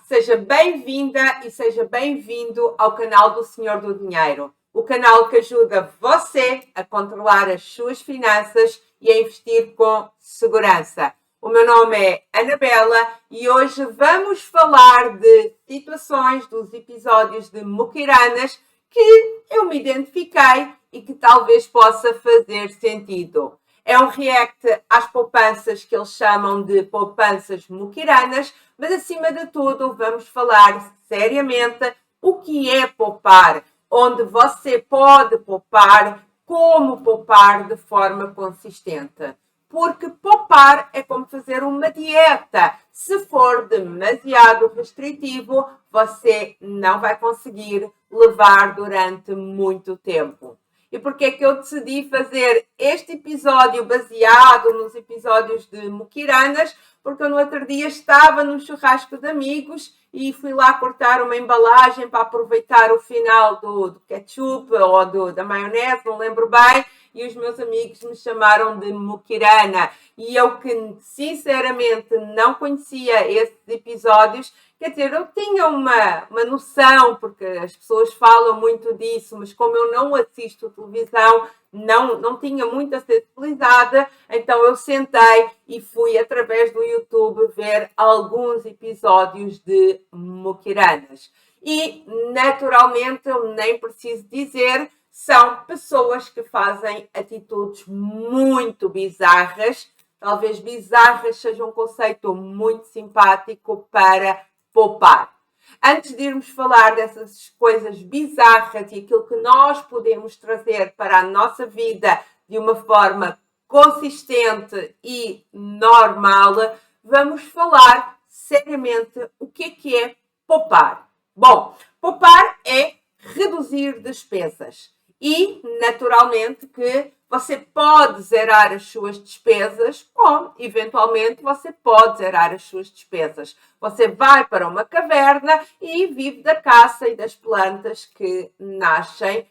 seja bem-vinda e seja bem-vindo ao canal do Senhor do Dinheiro. O canal que ajuda você a controlar as suas finanças e a investir com segurança. O meu nome é Anabela e hoje vamos falar de situações dos episódios de Mukiranas que eu me identifiquei e que talvez possa fazer sentido. É um react às poupanças que eles chamam de poupanças mukiranas, mas acima de tudo vamos falar seriamente o que é poupar, onde você pode poupar, como poupar de forma consistente. Porque poupar é como fazer uma dieta. Se for demasiado restritivo, você não vai conseguir levar durante muito tempo. E porque é que eu decidi fazer este episódio baseado nos episódios de Mukiranas? Porque eu no outro dia estava num churrasco de amigos e fui lá cortar uma embalagem para aproveitar o final do ketchup ou da maionese, não lembro bem, e os meus amigos me chamaram de Mukirana. E eu que sinceramente não conhecia esses episódios, quer dizer, eu tinha uma noção, porque as pessoas falam muito disso, mas como eu não assisto televisão, não tinha muita sensibilidade, então eu sentei e fui através do YouTube ver alguns episódios de Mukiranas. E, naturalmente, eu nem preciso dizer, são pessoas que fazem atitudes muito bizarras. Talvez bizarras seja um conceito muito simpático para poupar. Antes de irmos falar dessas coisas bizarras e aquilo que nós podemos trazer para a nossa vida de uma forma consistente e normal, vamos falar seriamente o que é poupar. Bom, poupar é reduzir despesas e, naturalmente, que você pode zerar as suas despesas, ou, eventualmente, você pode zerar as suas despesas. Você vai para uma caverna e vive da caça e das plantas que nascem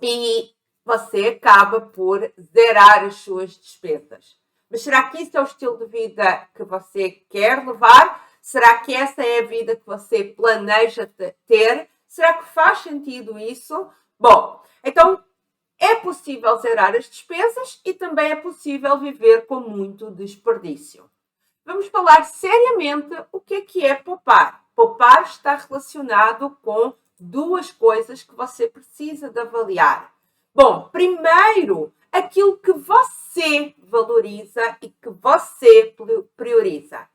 e você acaba por zerar as suas despesas. Mas será que isso é o estilo de vida que você quer levar? Será que essa é a vida que você planeja ter? Será que faz sentido isso? Bom, então é possível zerar as despesas e também é possível viver com muito desperdício. Vamos falar seriamente o que é poupar. Poupar está relacionado com duas coisas que você precisa de avaliar. Bom, primeiro, aquilo que você valoriza e que você prioriza.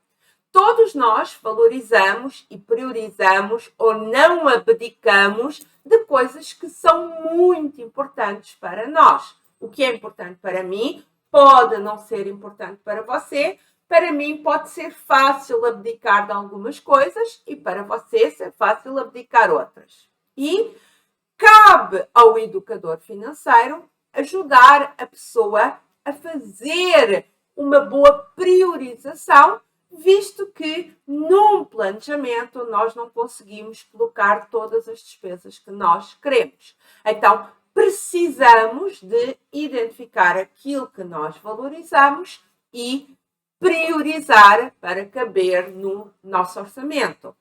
Todos nós valorizamos e priorizamos ou não abdicamos de coisas que são muito importantes para nós. O que é importante para mim pode não ser importante para você. Para mim pode ser fácil abdicar de algumas coisas e para você ser fácil abdicar outras. E cabe ao educador financeiro ajudar a pessoa a fazer uma boa priorização, visto que num planejamento nós não conseguimos colocar todas as despesas que nós queremos. Então, precisamos de identificar aquilo que nós valorizamos e priorizar para caber no nosso orçamento.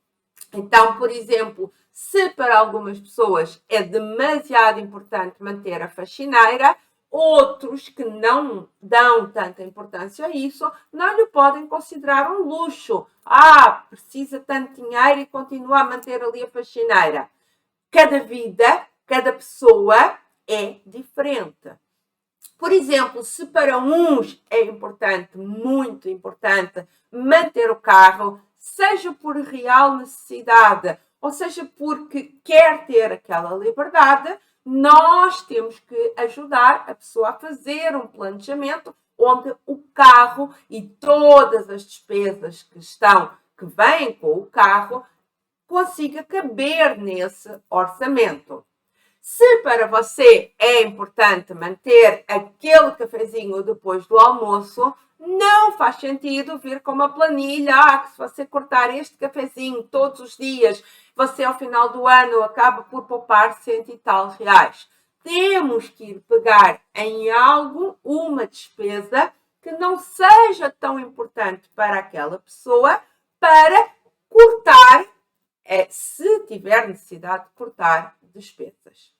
Então, por exemplo, se para algumas pessoas é demasiado importante manter a faxineira, outros que não dão tanta importância a isso, não lhe podem considerar um luxo. Precisa tanto dinheiro e continua a manter ali a faxineira. Cada vida, cada pessoa é diferente. Por exemplo, se para uns é importante, muito importante, manter o carro, seja por real necessidade, ou seja porque quer ter aquela liberdade, nós temos que ajudar a pessoa a fazer um planejamento onde o carro e todas as despesas que vêm com o carro consiga caber nesse orçamento. Se para você é importante manter aquele cafezinho depois do almoço, não faz sentido vir com uma planilha, que se você cortar este cafezinho todos os dias, você ao final do ano acaba por poupar R$100 e tal. Temos que ir pegar em algo, uma despesa, que não seja tão importante para aquela pessoa, para cortar se tiver necessidade de cortar despesas.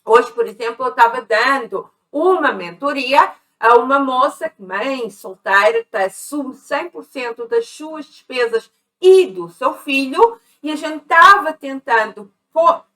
Hoje, por exemplo, eu estava dando uma mentoria a uma moça, mãe solteira, que assume 100% das suas despesas e do seu filho, e a gente estava tentando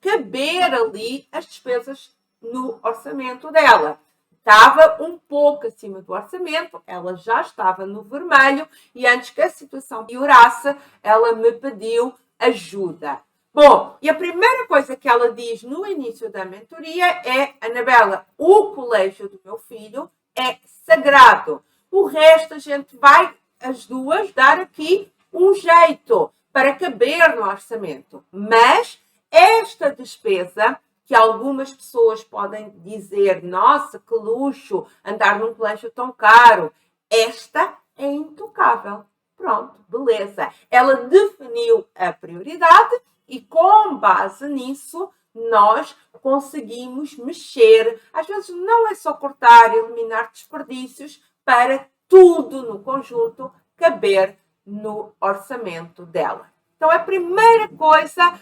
caber ali as despesas no orçamento dela. Estava um pouco acima do orçamento, ela já estava no vermelho e antes que a situação piorasse, ela me pediu ajuda. Bom, e a primeira coisa que ela diz no início da mentoria é: Anabela, o colégio do meu filho é sagrado. O resto a gente vai, as duas, dar aqui um jeito para caber no orçamento. Mas esta despesa, que algumas pessoas podem dizer: nossa, que luxo, andar num colégio tão caro, esta é intocável. Pronto, beleza. Ela definiu a prioridade e com base nisso nós conseguimos mexer. Às vezes não é só cortar e eliminar desperdícios para tudo no conjunto caber no orçamento dela. Então a primeira coisa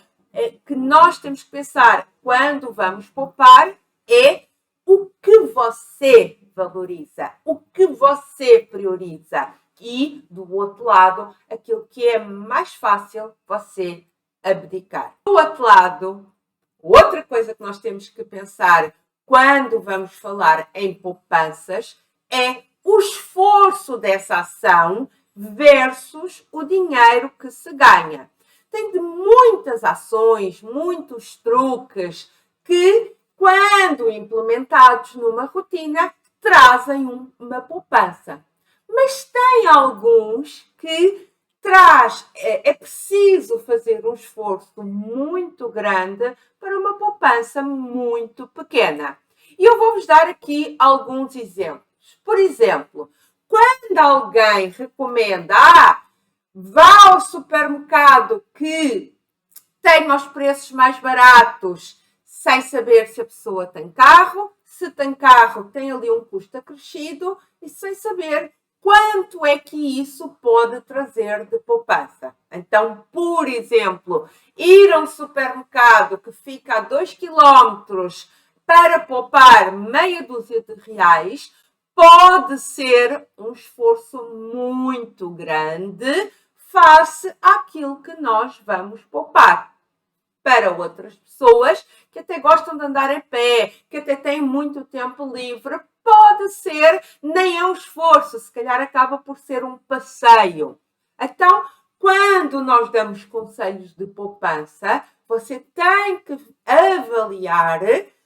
que nós temos que pensar quando vamos poupar é o que você valoriza, o que você prioriza. E, do outro lado, aquilo que é mais fácil você abdicar. Do outro lado, outra coisa que nós temos que pensar quando vamos falar em poupanças é o esforço dessa ação versus o dinheiro que se ganha. Tem de muitas ações, muitos truques que, quando implementados numa rotina, trazem uma poupança. Mas tem alguns que é preciso fazer um esforço muito grande para uma poupança muito pequena. E eu vou-vos dar aqui alguns exemplos. Por exemplo, quando alguém recomenda, vá ao supermercado que tem os preços mais baratos, sem saber se a pessoa tem carro, se tem carro tem ali um custo acrescido e sem saber quanto é que isso pode trazer de poupança. Então, por exemplo, ir a um supermercado que fica a 2 km para poupar meia dúzia de reais pode ser um esforço muito grande face àquilo que nós vamos poupar. Para outras pessoas que até gostam de andar a pé, que até têm muito tempo livre, pode ser, nem é um esforço, se calhar acaba por ser um passeio. Então, quando nós damos conselhos de poupança, você tem que avaliar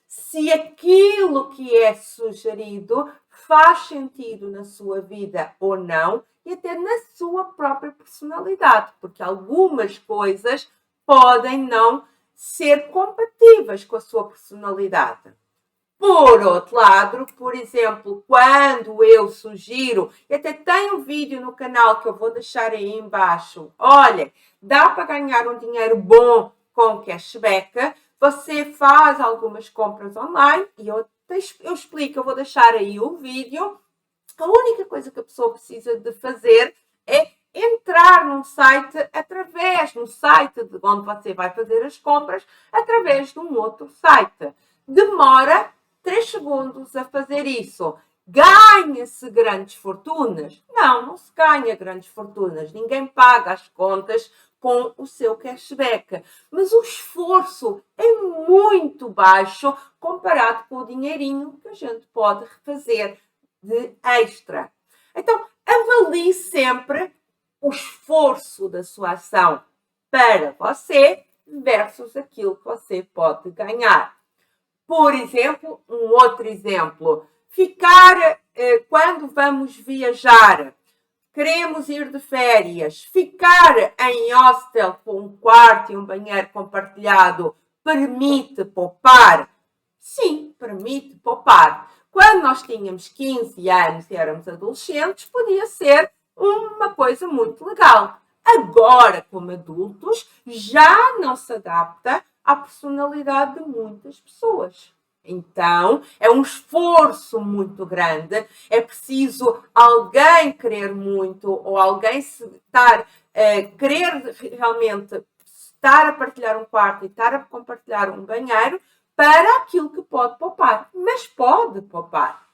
se aquilo que é sugerido faz sentido na sua vida ou não e até na sua própria personalidade, porque algumas coisas podem não ser compatíveis com a sua personalidade. Por outro lado, por exemplo, quando eu sugiro, e até tenho um vídeo no canal que eu vou deixar aí embaixo, olha, dá para ganhar um dinheiro bom com cashback, você faz algumas compras online, e eu explico, eu vou deixar aí o vídeo. A única coisa que a pessoa precisa de fazer é entrar num site no site de onde você vai fazer as compras, através de um outro site. Demora 3 segundos a fazer isso. Ganha-se grandes fortunas? Não, não se ganha grandes fortunas. Ninguém paga as contas com o seu cashback. Mas o esforço é muito baixo comparado com o dinheirinho que a gente pode fazer de extra. Então, avalie sempre o esforço da sua ação para você versus aquilo que você pode ganhar. Por exemplo, um outro exemplo, quando vamos viajar, queremos ir de férias, ficar em hostel com um quarto e um banheiro compartilhado permite poupar? Sim, permite poupar. Quando nós tínhamos 15 anos e éramos adolescentes, podia ser uma coisa muito legal. Agora, como adultos, já não se adapta à personalidade de muitas pessoas. Então, é um esforço muito grande, é preciso alguém querer muito ou alguém querer realmente estar a partilhar um quarto e estar a compartilhar um banheiro para aquilo que pode poupar. Mas pode poupar.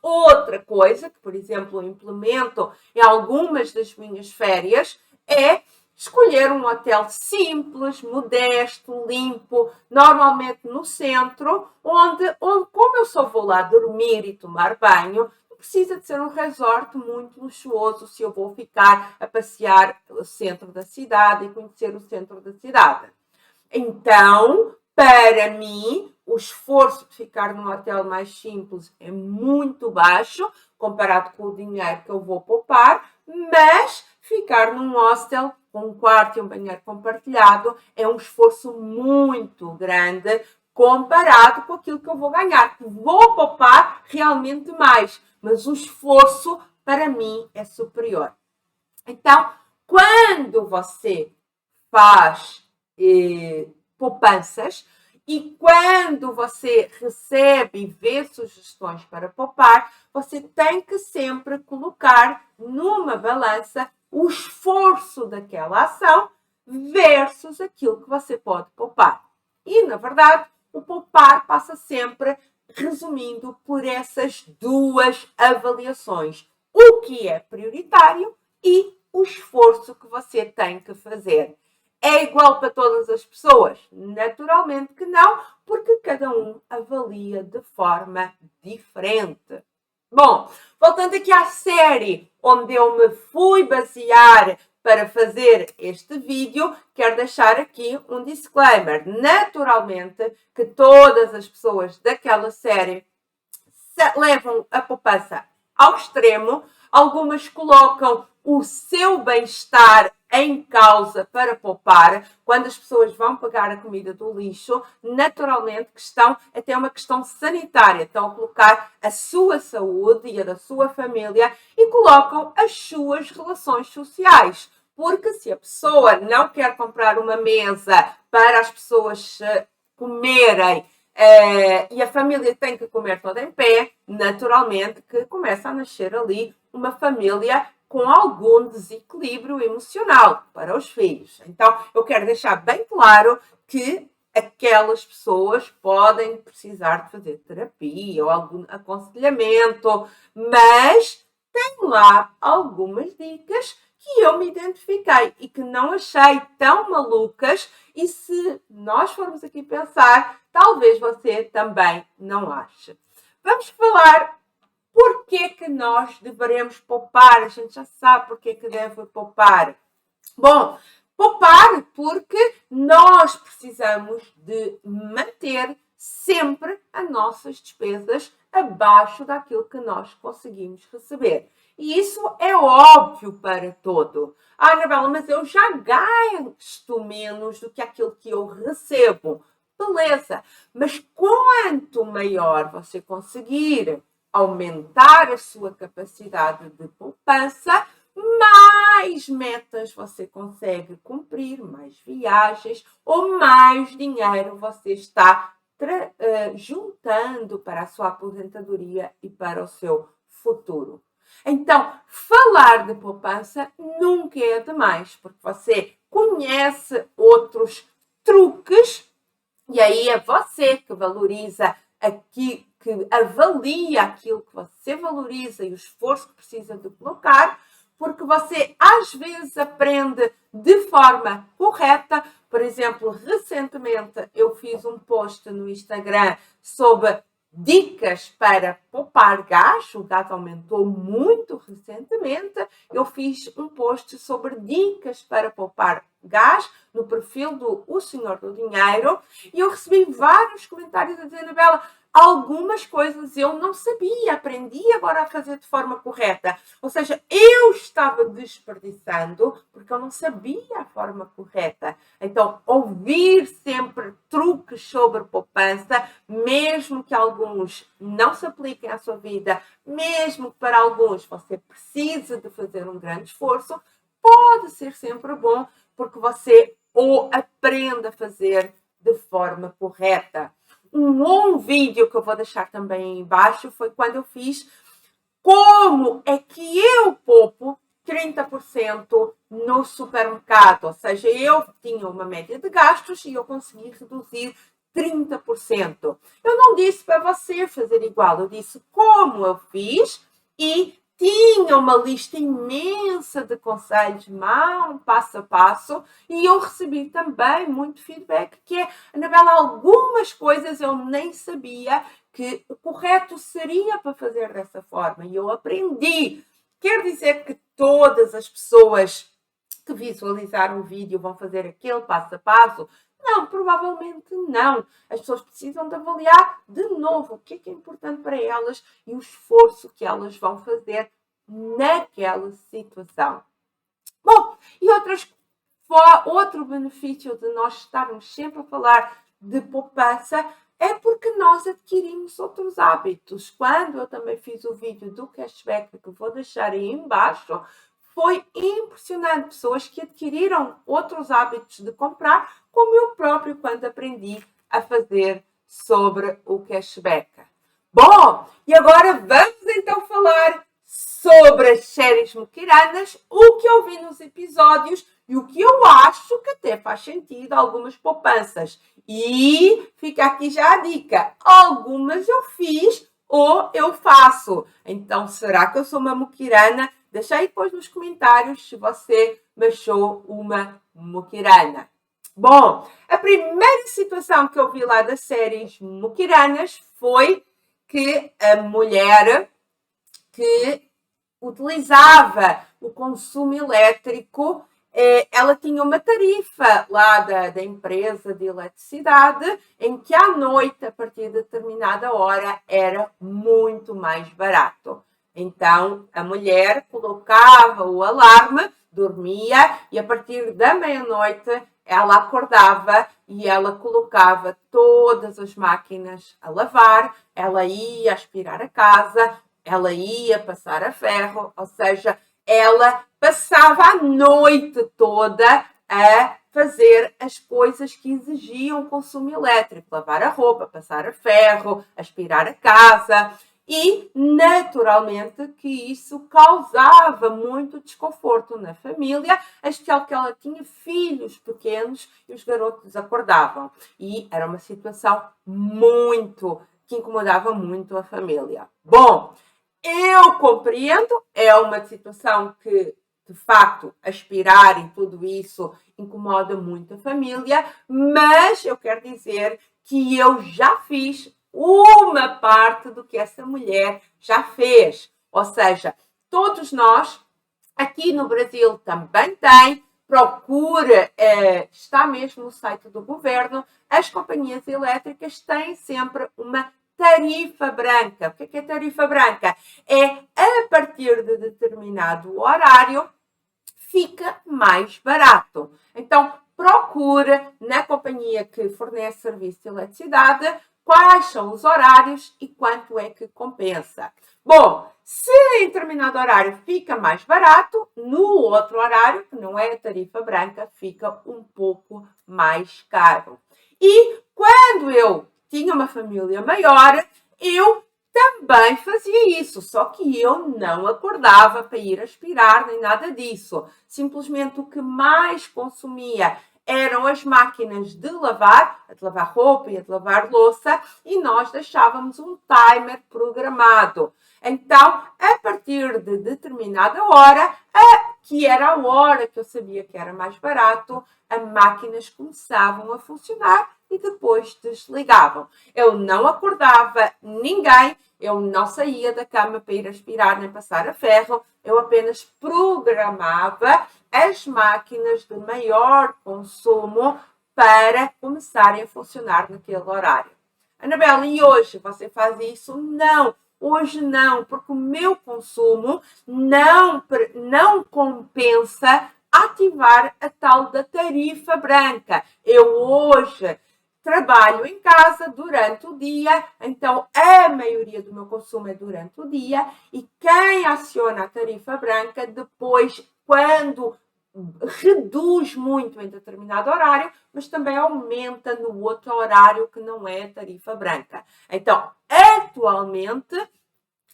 Outra coisa que, por exemplo, eu implemento em algumas das minhas férias é escolher um hotel simples, modesto, limpo, normalmente no centro, onde como eu só vou lá dormir e tomar banho, não precisa de ser um resort muito luxuoso se eu vou ficar a passear o centro da cidade e conhecer o centro da cidade. Então, para mim, o esforço de ficar num hotel mais simples é muito baixo, comparado com o dinheiro que eu vou poupar, mas ficar num hostel com um quarto e um banheiro compartilhado é um esforço muito grande comparado com aquilo que eu vou ganhar. Vou poupar realmente mais, mas o esforço para mim é superior. Então, quando você faz poupanças e quando você recebe e vê sugestões para poupar, você tem que sempre colocar numa balança o esforço daquela ação versus aquilo que você pode poupar. E, na verdade, o poupar passa sempre, resumindo, por essas duas avaliações. O que é prioritário e o esforço que você tem que fazer. É igual para todas as pessoas? Naturalmente que não, porque cada um avalia de forma diferente. Bom, voltando aqui à série onde eu me fui basear para fazer este vídeo, quero deixar aqui um disclaimer. Naturalmente que todas as pessoas daquela série levam a poupança ao extremo, algumas colocam o seu bem-estar em causa para poupar. Quando as pessoas vão pagar a comida do lixo, naturalmente que estão até uma questão sanitária. Estão a colocar a sua saúde e a da sua família e colocam as suas relações sociais. Porque se a pessoa não quer comprar uma mesa para as pessoas comerem e a família tem que comer toda em pé, naturalmente que começa a nascer ali uma família com algum desequilíbrio emocional para os filhos. Então, eu quero deixar bem claro que aquelas pessoas podem precisar de fazer terapia ou algum aconselhamento, mas tem lá algumas dicas que eu me identifiquei e que não achei tão malucas, e se nós formos aqui pensar, talvez você também não ache. Vamos falar porquê que nós devemos poupar. A gente já sabe porquê que deve poupar. Bom, poupar porque nós precisamos de manter sempre as nossas despesas abaixo daquilo que nós conseguimos receber. E isso é óbvio para todo. Ah, Anabela, mas eu já gasto menos do que aquilo que eu recebo. Beleza, mas quanto maior você conseguir aumentar a sua capacidade de poupança, mais metas você consegue cumprir, mais viagens ou mais dinheiro você está juntando para a sua aposentadoria e para o seu futuro. Então, falar de poupança nunca é demais, porque você conhece outros truques e aí é você que valoriza aqui, que avalia aquilo que você valoriza e o esforço que precisa de colocar, porque você às vezes aprende de forma correta. Por exemplo, recentemente eu fiz um post no Instagram sobre dicas para poupar gás. O gás aumentou muito recentemente. Eu fiz um post sobre dicas para poupar gás no perfil do O Senhor do Dinheiro e eu recebi vários comentários a dizer: Anabela, algumas coisas eu não sabia, aprendi agora a fazer de forma correta. Ou seja, eu estava desperdiçando porque eu não sabia a forma correta. Então, ouvir sempre truques sobre poupança, mesmo que alguns não se apliquem à sua vida, mesmo que para alguns você precise de fazer um grande esforço, pode ser sempre bom, porque você o aprende a fazer de forma correta. Um bom vídeo que eu vou deixar também embaixo foi quando eu fiz como é que eu poupo 30% no supermercado. Ou seja, eu tinha uma média de gastos e eu consegui reduzir 30%. Eu não disse para você fazer igual, eu disse como eu fiz e tinha uma lista imensa de conselhos, mão, passo a passo, e eu recebi também muito feedback que é, Anabela, algumas coisas eu nem sabia que o correto seria para fazer dessa forma, e eu aprendi. Quer dizer que todas as pessoas que visualizaram o vídeo vão fazer aquele passo a passo? Não, provavelmente não. As pessoas precisam de avaliar de novo o que é importante para elas e o esforço que elas vão fazer naquela situação. Bom, e outro benefício de nós estarmos sempre a falar de poupança é porque nós adquirimos outros hábitos. Quando eu também fiz o vídeo do cashback, que vou deixar aí embaixo, foi impressionante. Pessoas que adquiriram outros hábitos de comprar, como eu próprio quando aprendi a fazer sobre o cashback. Bom, e agora vamos então falar sobre as séries muquiranas, o que eu vi nos episódios e o que eu acho que até faz sentido, algumas poupanças. E fica aqui já a dica, algumas eu fiz ou eu faço. Então, será que eu sou uma muquirana? Deixa aí depois nos comentários se você me achou uma muquirana. Bom, a primeira situação que eu vi lá das séries muquiranas foi que a mulher que utilizava o consumo elétrico, ela tinha uma tarifa lá da empresa de eletricidade, em que à noite, a partir de determinada hora, era muito mais barato. Então, a mulher colocava o alarme, dormia, e a partir da meia-noite ela acordava e ela colocava todas as máquinas a lavar, ela ia aspirar a casa, ela ia passar a ferro, ou seja, ela passava a noite toda a fazer as coisas que exigiam consumo elétrico, lavar a roupa, passar a ferro, aspirar a casa. E, naturalmente, que isso causava muito desconforto na família, especial que ela tinha filhos pequenos e os garotos acordavam. E era uma situação que incomodava muito a família. Bom, eu compreendo, é uma situação que, de facto, aspirar e tudo isso incomoda muito a família, mas eu quero dizer que eu já fiz uma parte do que essa mulher já fez. Ou seja, todos nós, aqui no Brasil também tem, procura, está mesmo no site do governo, as companhias elétricas têm sempre uma tarifa branca. O que é tarifa branca? É a partir de determinado horário fica mais barato. Então, procura na companhia que fornece serviço de eletricidade quais são os horários e quanto é que compensa. Bom, se em determinado horário fica mais barato, no outro horário, que não é a tarifa branca, fica um pouco mais caro. E quando eu tinha uma família maior, eu também fazia isso, só que eu não acordava para ir aspirar nem nada disso. Simplesmente o que mais consumia eram as máquinas de lavar, a de lavar roupa e a de lavar louça, e nós deixávamos um timer programado. Então, a partir de determinada hora, que era a hora que eu sabia que era mais barato, as máquinas começavam a funcionar e depois desligavam. Eu não acordava ninguém, eu não saía da cama para ir aspirar nem passar a ferro, eu apenas programava as máquinas de maior consumo para começarem a funcionar naquele horário. Anabela, e hoje você faz isso? Não. Hoje não, porque o meu consumo não compensa ativar a tal da tarifa branca. Eu hoje trabalho em casa durante o dia, então a maioria do meu consumo é durante o dia e quem aciona a tarifa branca depois, quando reduz muito em determinado horário, mas também aumenta no outro horário que não é a tarifa branca. Então, atualmente,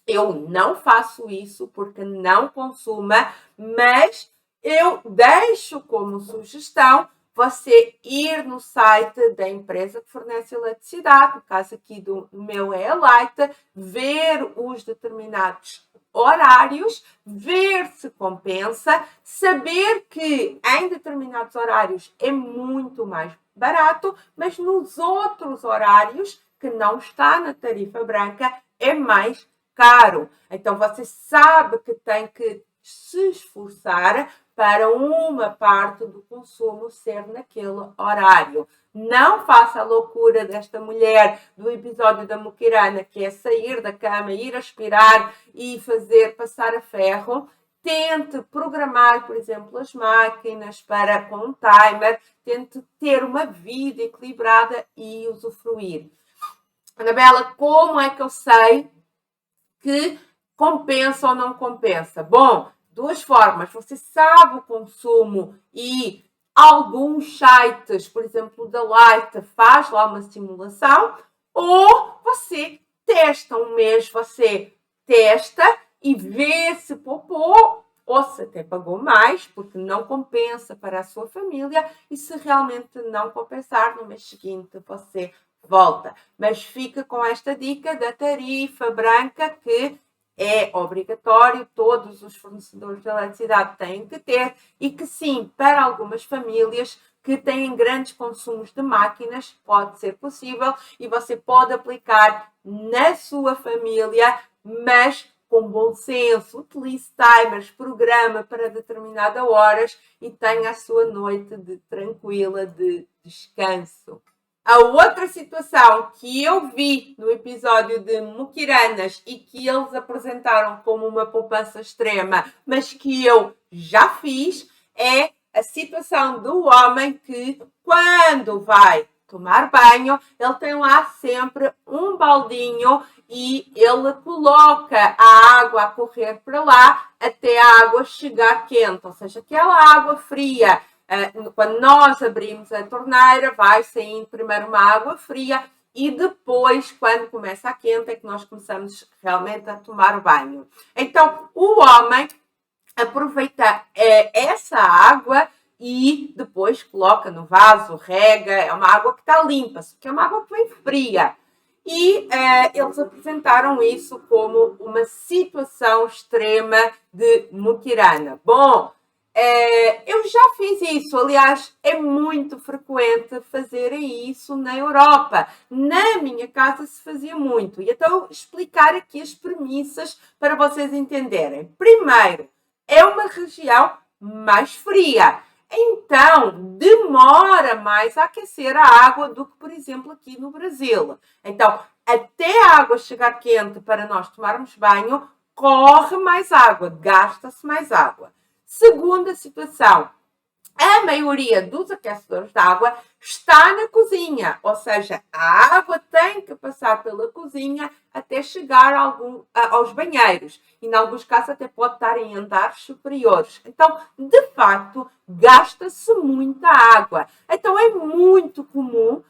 eu não faço isso porque não consuma, mas eu deixo como sugestão você ir no site da empresa que fornece eletricidade, no caso aqui do meu é a Light, ver os determinados horários, ver se compensa, saber que em determinados horários é muito mais barato, mas nos outros horários que não está na tarifa branca é mais caro. Então você sabe que tem que se esforçar para uma parte do consumo ser naquele horário. Não faça a loucura desta mulher do episódio da Mukirana, que é sair da cama, ir aspirar e fazer passar a ferro. Tente programar, por exemplo, as máquinas com um timer. Tente ter uma vida equilibrada e usufruir. Anabela, como é que eu sei que compensa ou não compensa? Bom, duas formas. Você sabe o consumo e alguns sites, por exemplo, da Light, faz lá uma simulação, ou você testa um mês, você testa e vê se poupou ou se até pagou mais, porque não compensa para a sua família, e se realmente não compensar, no mês seguinte você volta. Mas fica com esta dica da tarifa branca, que é obrigatório, todos os fornecedores de eletricidade têm que ter, e que sim, para algumas famílias que têm grandes consumos de máquinas, pode ser possível e você pode aplicar na sua família, mas com bom senso. Utilize timers, programa para determinadas horas e tenha a sua noite tranquila de descanso. A outra situação que eu vi no episódio de Mukiranas e que eles apresentaram como uma poupança extrema, mas que eu já fiz, é a situação do homem que, quando vai tomar banho, ele tem lá sempre um baldinho e ele coloca a água a correr para lá até a água chegar quente, ou seja, aquela água fria. Quando nós abrimos a torneira, vai saindo primeiro uma água fria e depois, quando começa a quente, é que nós começamos realmente a tomar o banho. Então, o homem aproveita essa água e depois coloca no vaso, rega. É uma água que está limpa, só que é uma água que vem fria. E eles apresentaram isso como uma situação extrema de Mukirana. Bom, eu já fiz isso, aliás, é muito frequente fazer isso na Europa. Na minha casa se fazia muito. E então explicar aqui as premissas para vocês entenderem. Primeiro, é uma região mais fria. Então, demora mais a aquecer a água do que, por exemplo, aqui no Brasil. Então, até a água chegar quente para nós tomarmos banho, corre mais água, gasta-se mais água. Segunda situação, a maioria dos aquecedores de água está na cozinha, ou seja, a água tem que passar pela cozinha até chegar aos banheiros. E, em alguns casos, até pode estar em andares superiores. Então, de facto, gasta-se muita água. Então, é muito comum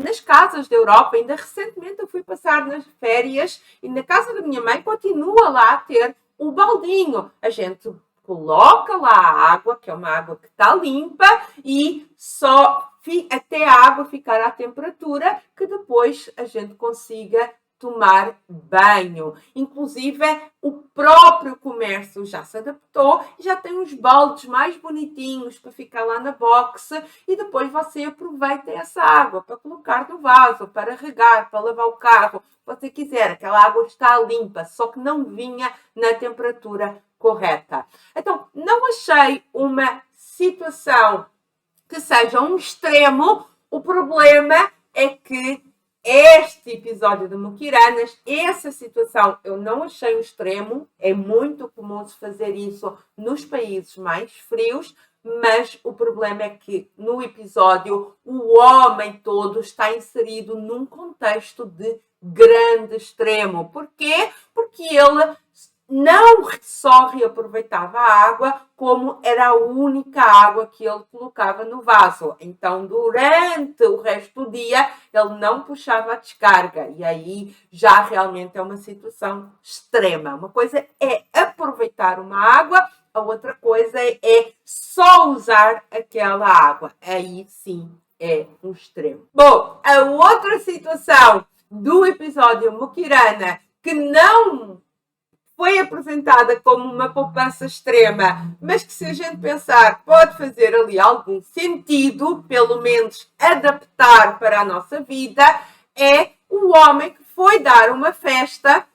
nas casas da Europa. Ainda recentemente eu fui passar nas férias e na casa da minha mãe continua lá a ter o baldinho. A gente coloca lá a água, que é uma água que está limpa, e só até a água ficar à temperatura que depois a gente consiga tomar banho. Inclusive, o próprio comércio já se adaptou e já tem uns baldes mais bonitinhos para ficar lá na box, e depois você aproveita essa água para colocar no vaso, para regar, para lavar o carro, se você quiser. Aquela água está limpa, só que não vinha na temperatura correta. Então, não achei uma situação que seja um extremo. O problema é que este episódio de Mukiranas, essa situação eu não achei um extremo. É muito comum se fazer isso nos países mais frios, mas o problema é que no episódio o homem todo está inserido num contexto de grande extremo. Porquê? Porque ele não só reaproveitava a água, como era a única água que ele colocava no vaso. Então, durante o resto do dia, ele não puxava a descarga. E aí já realmente é uma situação extrema. Uma coisa é aproveitar uma água a outra coisa é só usar aquela água. Aí sim é um extremo. Bom, a outra situação do episódio Mukirana que não foi apresentada como uma poupança extrema, mas que se a gente pensar pode fazer ali algum sentido, pelo menos adaptar para a nossa vida, é o homem que foi dar uma festa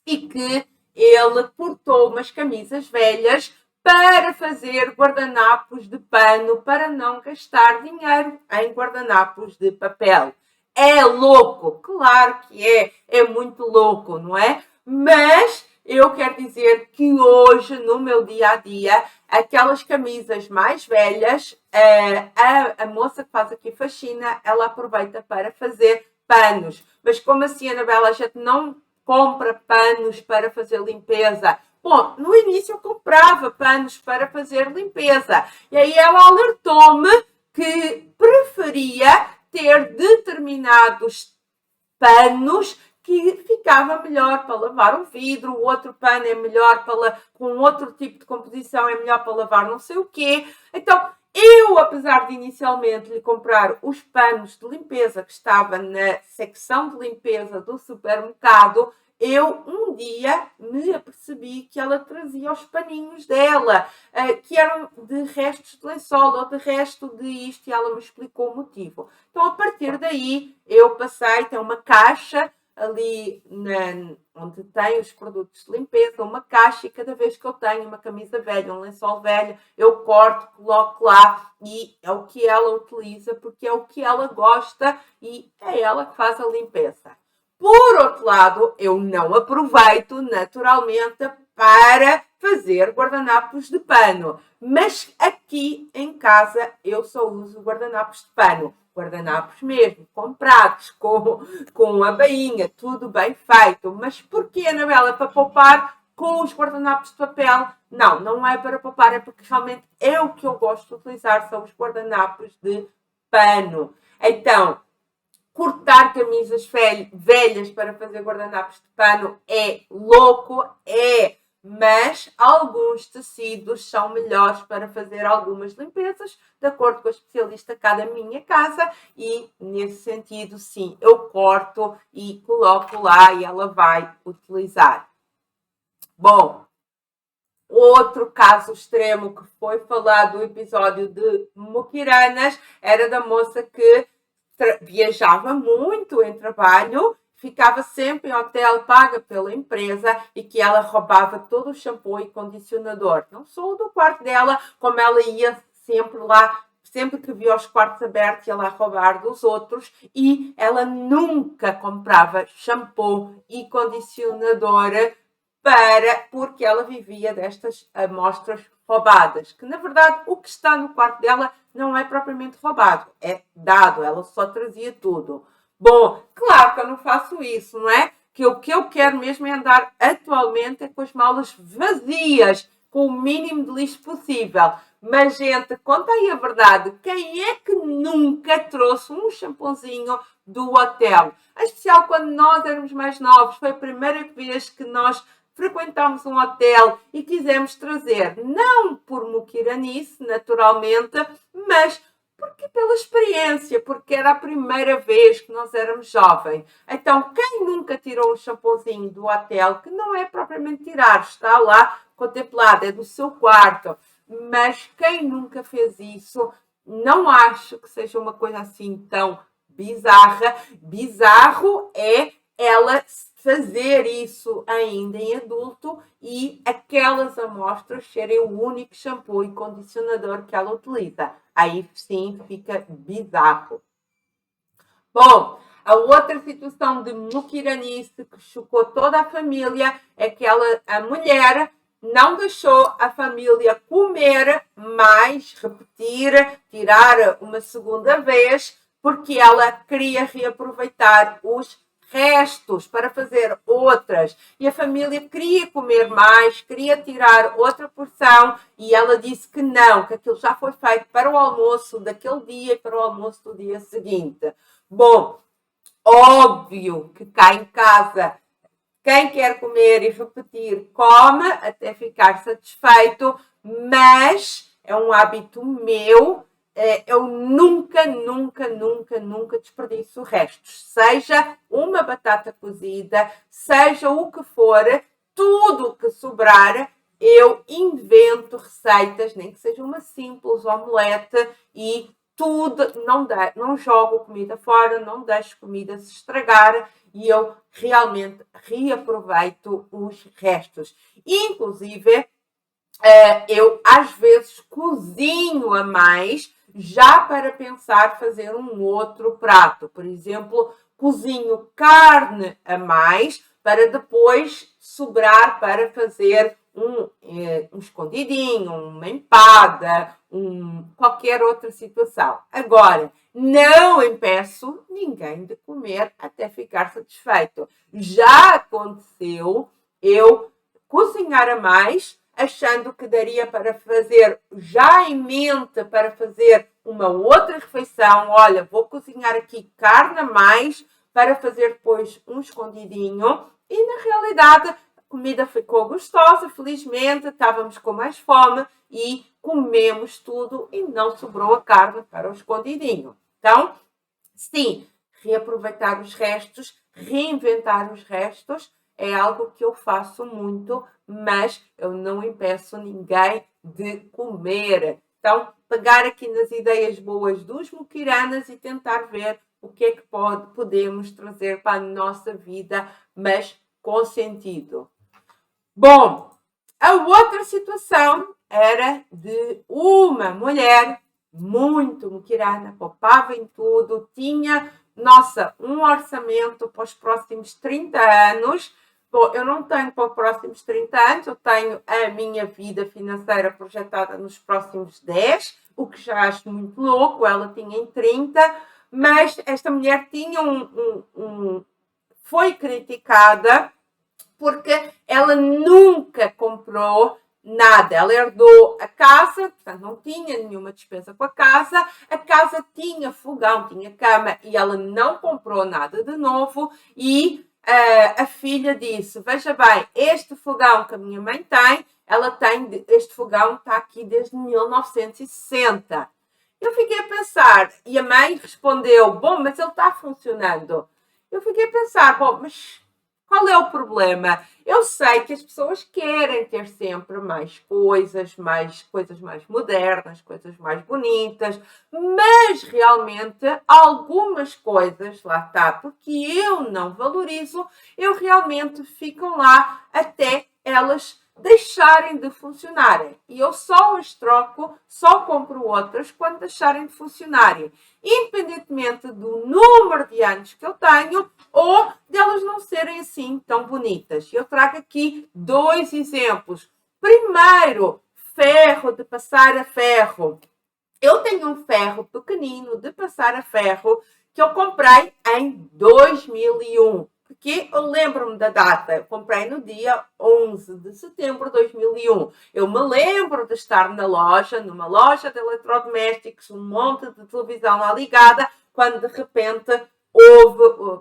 e que ele cortou umas camisas velhas para fazer guardanapos de pano, para não gastar dinheiro em guardanapos de papel. É louco, claro que é muito louco, não é? Mas eu quero dizer que hoje, no meu dia a dia, aquelas camisas mais velhas, a moça que faz aqui faxina, ela aproveita para fazer panos. Mas como assim, Anabela, a gente não compra panos para fazer limpeza? Bom, no início eu comprava panos para fazer limpeza. E aí ela alertou-me que preferia ter determinados panos que ficava melhor para lavar um vidro, o outro pano é melhor para, com outro tipo de composição, é melhor para lavar não sei o quê. Então, eu, apesar de inicialmente lhe comprar os panos de limpeza que estava na secção de limpeza do supermercado, eu um dia me apercebi que ela trazia os paninhos dela, que eram de restos de lençol ou de resto de isto, e ela me explicou o motivo. Então, a partir daí, eu passei, tem uma caixa ali onde tem os produtos de limpeza, uma caixa, e cada vez que eu tenho uma camisa velha, um lençol velho, eu corto, coloco lá, e é o que ela utiliza, porque é o que ela gosta e é ela que faz a limpeza. Por outro lado, eu não aproveito naturalmente para fazer guardanapos de pano, mas aqui em casa eu só uso guardanapos de pano. Guardanapos mesmo, comprados, com a bainha, tudo bem feito. Mas porquê, Anabela? Para poupar com os guardanapos de papel? Não, não é para poupar, é porque realmente é o que eu gosto de utilizar, são os guardanapos de pano. Então, cortar camisas velhas para fazer guardanapos de pano é louco, mas alguns tecidos são melhores para fazer algumas limpezas, de acordo com a especialista cá da minha casa, e nesse sentido, sim, eu corto e coloco lá e ela vai utilizar. Bom, outro caso extremo que foi falado no episódio de Mukiranas era da moça que viajava muito em trabalho, ficava sempre em hotel paga pela empresa e que ela roubava todo o shampoo e condicionador. Não só do quarto dela, como ela ia sempre lá, sempre que via os quartos abertos, ia lá roubar dos outros, e ela nunca comprava shampoo e condicionador porque ela vivia destas amostras roubadas, que na verdade o que está no quarto dela não é propriamente roubado, é dado, ela só trazia tudo. Bom, claro que eu não faço isso, não é? Que o que eu quero mesmo é andar atualmente com as malas vazias, com o mínimo de lixo possível. Mas, gente, conta aí a verdade, quem é que nunca trouxe um shampoozinho do hotel? Em especial quando nós éramos mais novos, foi a primeira vez que nós frequentámos um hotel e quisemos trazer, não por muquiranice, naturalmente, mas porque pela experiência, porque era a primeira vez que nós éramos jovens. Então, quem nunca tirou um shampoozinho do hotel, que não é propriamente tirar, está lá contemplado, é do seu quarto, mas quem nunca fez isso, não acho que seja uma coisa assim tão bizarra. Bizarro é ela fazer isso ainda em adulto e aquelas amostras serem o único shampoo e condicionador que ela utiliza. Aí sim fica bizarro. Bom, a outra situação de muquiranice que chocou toda a família é que a mulher não deixou a família comer mais, repetir, tirar uma segunda vez, porque ela queria reaproveitar os restos para fazer outras, e a família queria comer mais, queria tirar outra porção, e ela disse que não, que aquilo já foi feito para o almoço daquele dia e para o almoço do dia seguinte. Bom, óbvio que cá em casa Quem quer comer e repetir, come até ficar satisfeito, mas é um hábito meu. Eu nunca, nunca, nunca, nunca desperdiço restos. Seja uma batata cozida, seja o que for, tudo o que sobrar, eu invento receitas, nem que seja uma simples omelete e tudo, não jogo comida fora, não deixo comida se estragar e eu realmente reaproveito os restos. Inclusive, eu às vezes cozinho a mais já para pensar fazer um outro prato. Por exemplo, cozinho carne a mais para depois sobrar para fazer um escondidinho, uma empada, qualquer outra situação. Agora, não impeço ninguém de comer até ficar satisfeito. Já aconteceu eu cozinhar a mais, achando que daria para fazer já em mente para fazer uma outra refeição. Olha, vou cozinhar aqui carne a mais para fazer depois um escondidinho. E na realidade a comida ficou gostosa, felizmente estávamos com mais fome e comemos tudo e não sobrou a carne para o escondidinho. Então, sim, reaproveitar os restos, reinventar os restos é algo que eu faço muito, mas eu não impeço ninguém de comer. Então, pegar aqui nas ideias boas dos muquiranas e tentar ver o que é que podemos trazer para a nossa vida, mas com sentido. Bom, a outra situação era de uma mulher muito muquirana, poupava em tudo, tinha, um orçamento para os próximos 30 anos. Bom, eu não tenho para os próximos 30 anos, eu tenho a minha vida financeira projetada nos próximos 10, o que já acho muito louco, ela tinha em 30, mas esta mulher tinha foi criticada porque ela nunca comprou nada. Ela herdou a casa, portanto não tinha nenhuma despesa com a casa tinha fogão, tinha cama e ela não comprou nada de novo e a filha disse, veja bem, este fogão que a minha mãe tem, este fogão está aqui desde 1960. Eu fiquei a pensar, e a mãe respondeu, bom, mas ele está funcionando. Eu fiquei a pensar, bom, mas qual é o problema? Eu sei que as pessoas querem ter sempre mais coisas mais modernas, coisas mais bonitas, mas realmente algumas coisas, lá está, porque eu não valorizo, eu realmente ficam lá até elas deixarem de funcionarem. E eu só as troco, só compro outras quando deixarem de funcionarem. Independentemente do número de anos que eu tenho ou delas não serem assim tão bonitas. Eu trago aqui 2 exemplos. Primeiro, ferro de passar a ferro. Eu tenho um ferro pequenino de passar a ferro que eu comprei em 2001. Porque eu lembro-me da data, eu comprei no dia 11 de setembro de 2001. Eu me lembro de estar numa loja de eletrodomésticos, um monte de televisão lá ligada, quando de repente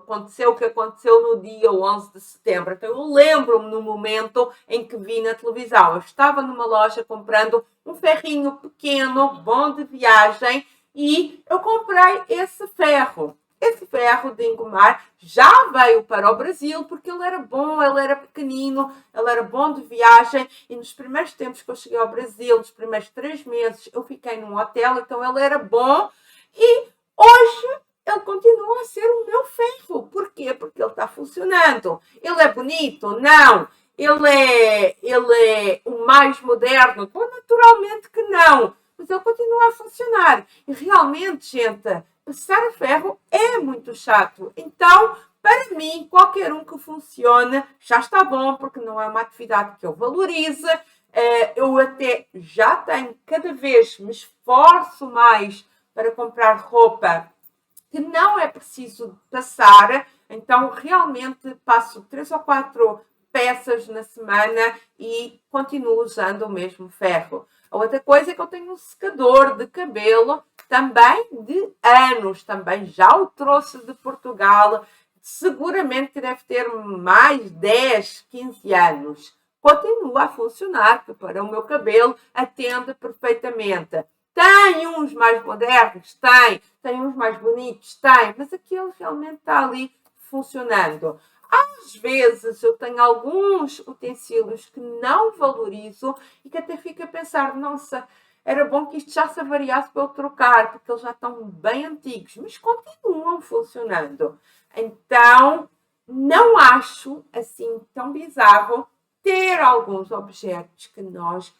aconteceu o que aconteceu no dia 11 de setembro. Então eu lembro-me no momento em que vi na televisão. Eu estava numa loja comprando um ferrinho pequeno, bom de viagem, e eu comprei esse ferro. Esse ferro de engomar já veio para o Brasil porque ele era bom, ele era pequenino, ele era bom de viagem e nos primeiros tempos que eu cheguei ao Brasil, nos primeiros 3 meses, eu fiquei num hotel, então ele era bom e hoje ele continua a ser o meu ferro. Porquê? Porque ele está funcionando. Ele é bonito? Não. Ele é o mais moderno? Bom, naturalmente que não. Mas ele continua a funcionar. E realmente, gente, passar a ferro é muito chato. Então, para mim, qualquer um que funcione já está bom, porque não é uma atividade que eu valorize. Eu até já tenho, cada vez me esforço mais para comprar roupa que não é preciso passar. Então, realmente passo 3 ou 4 peças na semana e continuo usando o mesmo ferro. A outra coisa é que eu tenho um secador de cabelo também de anos, também já o trouxe de Portugal. seguramente que deve ter mais 10, 15 anos. Continua a funcionar, que para o meu cabelo atende perfeitamente. Tem uns mais modernos? Tem uns mais bonitos? Tem, mas aquele realmente está ali funcionando. Às vezes eu tenho alguns utensílios que não valorizo e que até fico a pensar, nossa, era bom que isto já se avariasse para eu trocar, porque eles já estão bem antigos, mas continuam funcionando. Então, não acho assim tão bizarro ter alguns objetos que nós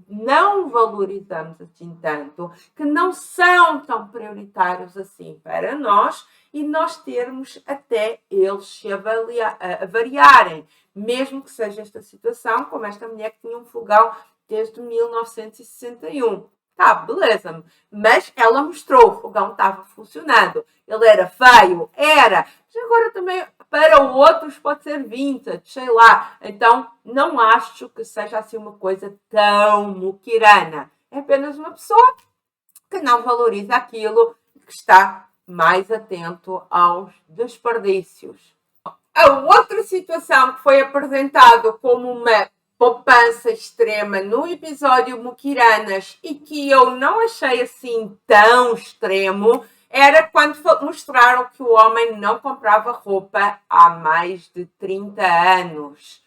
não valorizamos assim tanto, que não são tão prioritários assim para nós, e nós termos até eles se avariarem, mesmo que seja esta situação, como esta mulher que tinha um fogão desde 1961. Tá, beleza, mas ela mostrou, o fogão estava funcionando. Ele era feio? Era. Mas agora também, para outros, pode ser vintage, sei lá. Então, não acho que seja assim uma coisa tão muquirana. É apenas uma pessoa que não valoriza aquilo, que está mais atento aos desperdícios. A outra situação que foi apresentado como uma poupança extrema no episódio Muquiranas e que eu não achei assim tão extremo era quando mostraram que o homem não comprava roupa há mais de 30 anos.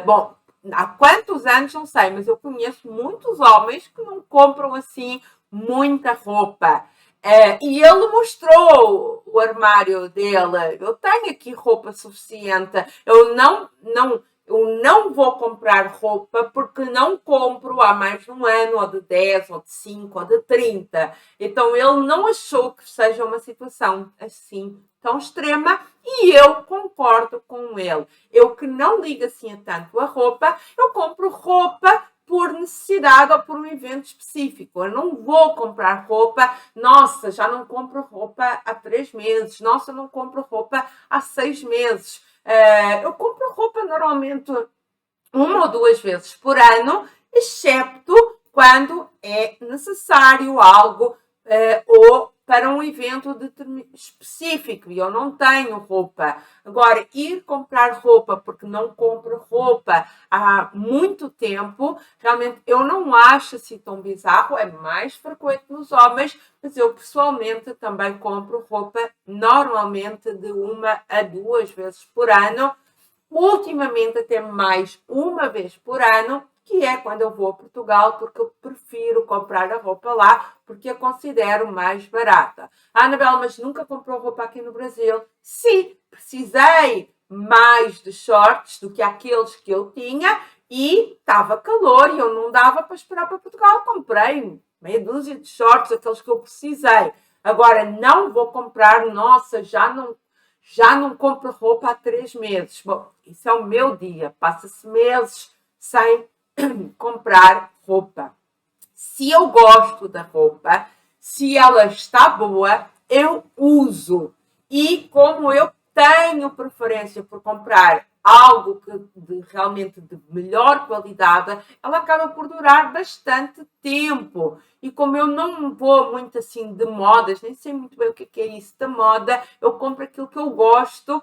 Bom, há quantos anos não sei, mas eu conheço muitos homens que não compram assim muita roupa. E ele mostrou o armário dele. Eu tenho aqui roupa suficiente. Eu não vou comprar roupa porque não compro há mais de um ano, ou de 10, ou de 5, ou de 30. Então ele não achou que seja uma situação assim tão extrema e eu concordo com ele. Eu que não ligo assim tanto a roupa, eu compro roupa por necessidade ou por um evento específico. Eu não vou comprar roupa, nossa, já não compro roupa há 3 meses, nossa, não compro roupa há 6 meses. Eu compro roupa normalmente 1 ou 2 vezes por ano, excepto quando é necessário algo ou para um evento específico e eu não tenho roupa. Agora, ir comprar roupa porque não compro roupa há muito tempo, realmente eu não acho assim tão bizarro, é mais frequente nos homens, mas eu pessoalmente também compro roupa normalmente de 1 a 2 vezes por ano, ultimamente até mais 1 vez por ano, que é quando eu vou a Portugal, porque eu prefiro comprar a roupa lá, porque a considero mais barata. Anabela, mas nunca comprou roupa aqui no Brasil? Sim, precisei mais de shorts do que aqueles que eu tinha e estava calor e eu não dava para esperar para Portugal. Comprei meia dúzia de shorts, aqueles que eu precisei. Agora, não vou comprar, nossa, já não compro roupa há 3 meses. Bom, isso é o meu dia. Passa-se meses sem comprar roupa. Se eu gosto da roupa, se ela está boa, eu uso. E como eu tenho preferência por comprar algo realmente de melhor qualidade, ela acaba por durar bastante tempo. E como eu não vou muito assim de modas, nem sei muito bem o que é isso da moda, eu compro aquilo que eu gosto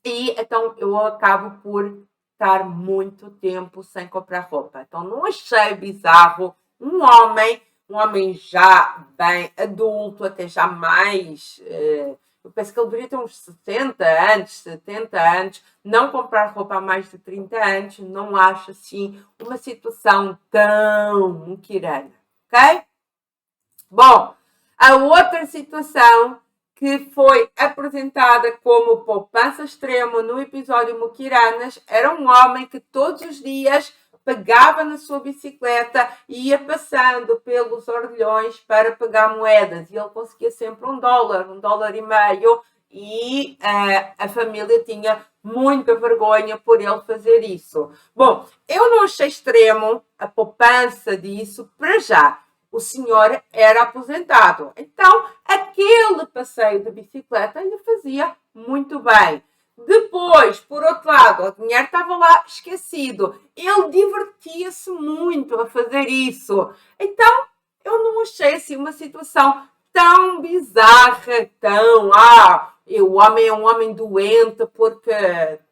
e então eu acabo por estar muito tempo sem comprar roupa. Então não achei bizarro um homem já bem adulto, até já mais... eu penso que ele deveria ter uns 60 anos, 70 anos, não comprar roupa há mais de 30 anos, não acho assim uma situação tão muquirana, ok? Bom, a outra situação que foi apresentada como poupança extrema no episódio Muquiranas era um homem que todos os dias pegava na sua bicicleta e ia passando pelos orelhões para pegar moedas. E ele conseguia sempre $1,50, e a família tinha muita vergonha por ele fazer isso. Bom, eu não achei extremo a poupança disso para já. O senhor era aposentado. Então, aquele passeio de bicicleta lhe fazia muito bem. Depois, por outro lado, o dinheiro estava lá esquecido. Ele divertia-se muito a fazer isso. Então, eu não achei assim uma situação tão bizarra, e o homem é um homem doente porque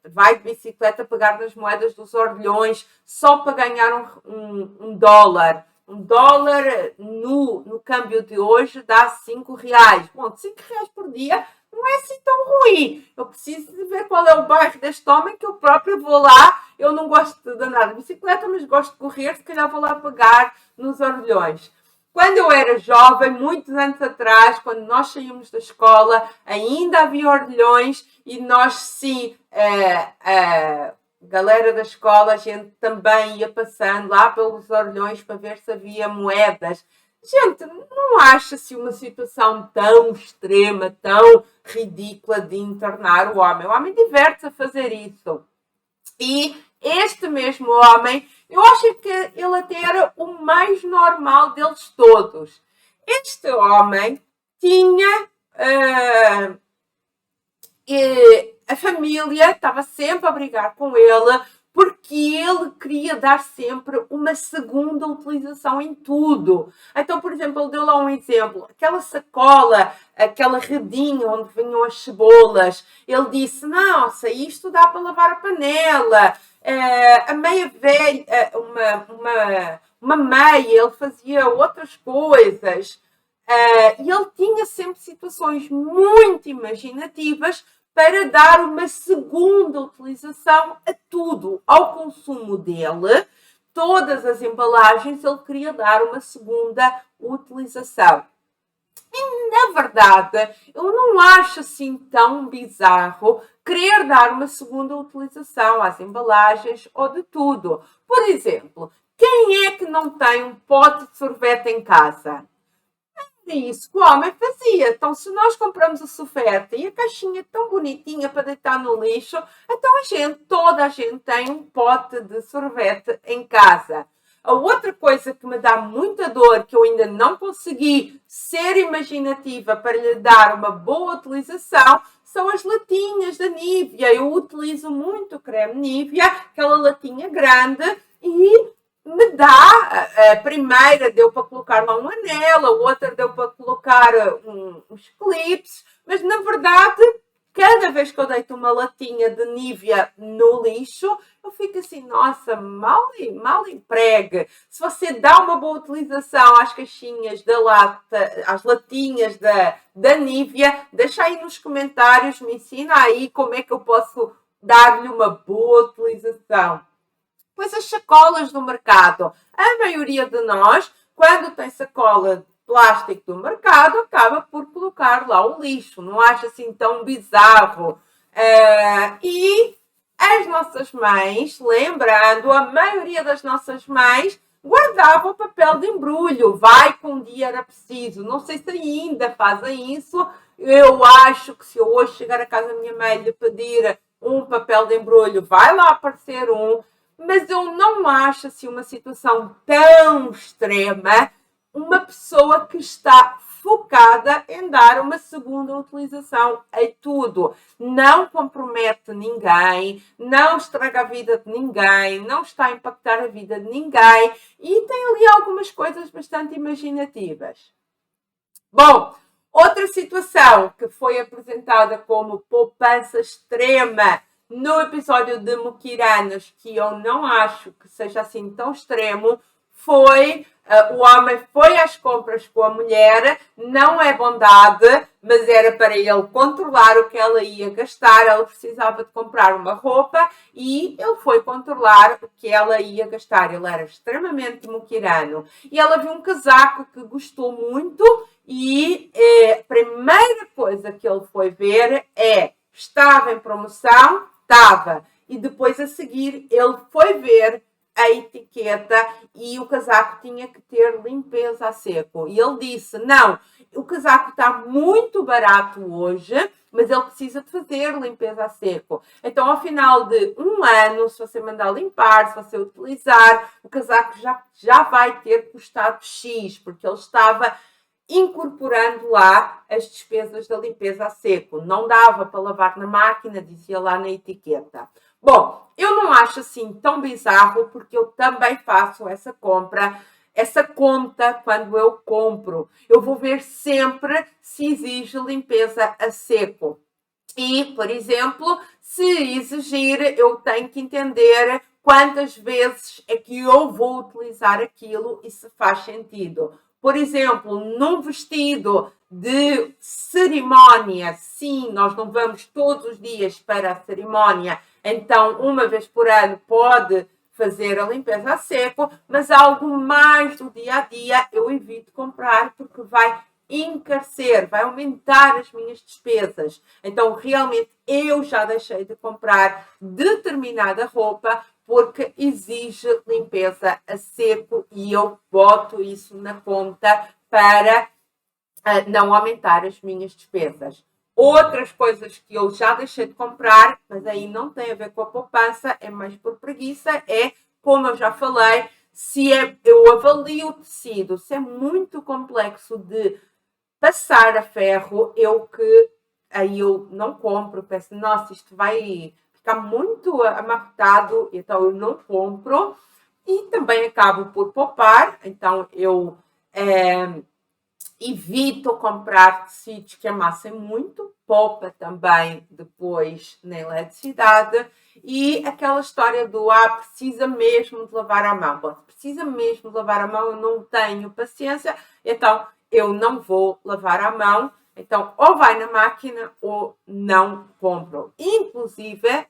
vai de bicicleta pegar nas moedas dos orelhões só para ganhar um dólar. Um dólar no câmbio de hoje dá 5 reais. Bom, 5 reais por dia não é assim tão ruim. Eu preciso de ver qual é o bairro deste homem, que eu própria vou lá. Eu não gosto de andar de bicicleta, mas gosto de correr. Se calhar vou lá pegar nos orelhões. Quando eu era jovem, muitos anos atrás, quando nós saímos da escola, ainda havia orelhões e nós, sim, galera da escola, a gente também ia passando lá pelos orelhões para ver se havia moedas. Gente, não acha-se uma situação tão extrema, tão ridícula de internar o homem. O homem diverte-se a fazer isso. E este mesmo homem, eu acho que ele até era o mais normal deles todos. Este homem tinha... a família estava sempre a brigar com ele porque ele queria dar sempre uma segunda utilização em tudo. Então, por exemplo, ele deu lá um exemplo. Aquela sacola, aquela redinha onde vinham as cebolas. Ele disse, nossa, isto dá para lavar a panela. A meia velha, uma meia, ele fazia outras coisas. E ele tinha sempre situações muito imaginativas para dar uma segunda utilização a tudo, ao consumo dele. Todas as embalagens ele queria dar uma segunda utilização. E, na verdade, eu não acho assim tão bizarro querer dar uma segunda utilização às embalagens ou de tudo. Por exemplo, quem é que não tem um pote de sorvete em casa? É isso que o homem fazia. Então, se nós compramos o sorvete e a caixinha tão bonitinha para deitar no lixo, então toda a gente tem um pote de sorvete em casa. A outra coisa que me dá muita dor, que eu ainda não consegui ser imaginativa para lhe dar uma boa utilização, são as latinhas da Nivea. Eu utilizo muito creme Nivea, aquela latinha grande, e me dá, a primeira deu para colocar lá um anel, a outra deu para colocar uns clipes, mas na verdade, cada vez que eu deito uma latinha de Nivea no lixo, eu fico assim, nossa, mal empregue. Se você dá uma boa utilização às caixinhas da lata, às latinhas da Nivea, deixa aí nos comentários, me ensina aí como é que eu posso dar-lhe uma boa utilização. Pois as sacolas do mercado. A maioria de nós, quando tem sacola de plástico do mercado, acaba por colocar lá o lixo. Não acha assim tão bizarro. E as nossas mães, lembrando, a maioria das nossas mães guardavam papel de embrulho. Vai que um dia era preciso. Não sei se ainda fazem isso. Eu acho que se eu hoje chegar a casa da minha mãe e lhe pedir um papel de embrulho, vai lá aparecer um. Mas eu não acho assim uma situação tão extrema uma pessoa que está focada em dar uma segunda utilização a tudo. Não compromete ninguém, não estraga a vida de ninguém, não está a impactar a vida de ninguém e tem ali algumas coisas bastante imaginativas. Bom, outra situação que foi apresentada como poupança extrema no episódio de Mukiranas, que eu não acho que seja assim tão extremo, foi o homem foi às compras com a mulher, não é bondade, mas era para ele controlar o que ela ia gastar. Ela precisava de comprar uma roupa e ele foi controlar o que ela ia gastar. Ele era extremamente muquirano. E ela viu um casaco que gostou muito e a primeira coisa que ele foi ver estava em promoção? Estava. E depois a seguir ele foi ver a etiqueta e o casaco tinha que ter limpeza a seco. E ele disse, não, o casaco está muito barato hoje, mas ele precisa de fazer limpeza a seco. Então, ao final de um ano, se você mandar limpar, se você utilizar, o casaco já vai ter custado X, porque ele estava incorporando lá as despesas da limpeza a seco. Não dava para lavar na máquina, dizia lá na etiqueta. Bom, eu não acho assim tão bizarro, porque eu também faço essa compra, essa conta quando eu compro. Eu vou ver sempre se exige limpeza a seco. E, por exemplo, se exigir, eu tenho que entender quantas vezes é que eu vou utilizar aquilo e se faz sentido. Por exemplo, num vestido de cerimónia, sim, nós não vamos todos os dias para a cerimónia, então uma vez por ano pode fazer a limpeza a seco, mas algo mais do dia a dia eu evito comprar porque vai encarecer, vai aumentar as minhas despesas. Então, realmente, eu já deixei de comprar determinada roupa porque exige limpeza a seco e eu boto isso na conta para não aumentar as minhas despesas. Outras coisas que eu já deixei de comprar, mas aí não tem a ver com a poupança, é mais por preguiça, é, como eu já falei, se eu avalio o tecido, se é muito complexo de passar a ferro, aí eu não compro, penso, nossa, isto vai ficar muito amarrotado, então eu não compro. E também acabo por poupar, então eu evito comprar tecidos que amassem muito, poupa também depois na eletricidade. E aquela história do precisa mesmo de lavar a mão. Bom, precisa mesmo de lavar a mão, eu não tenho paciência, então eu não vou lavar a mão. Então, ou vai na máquina ou não compro. Inclusive,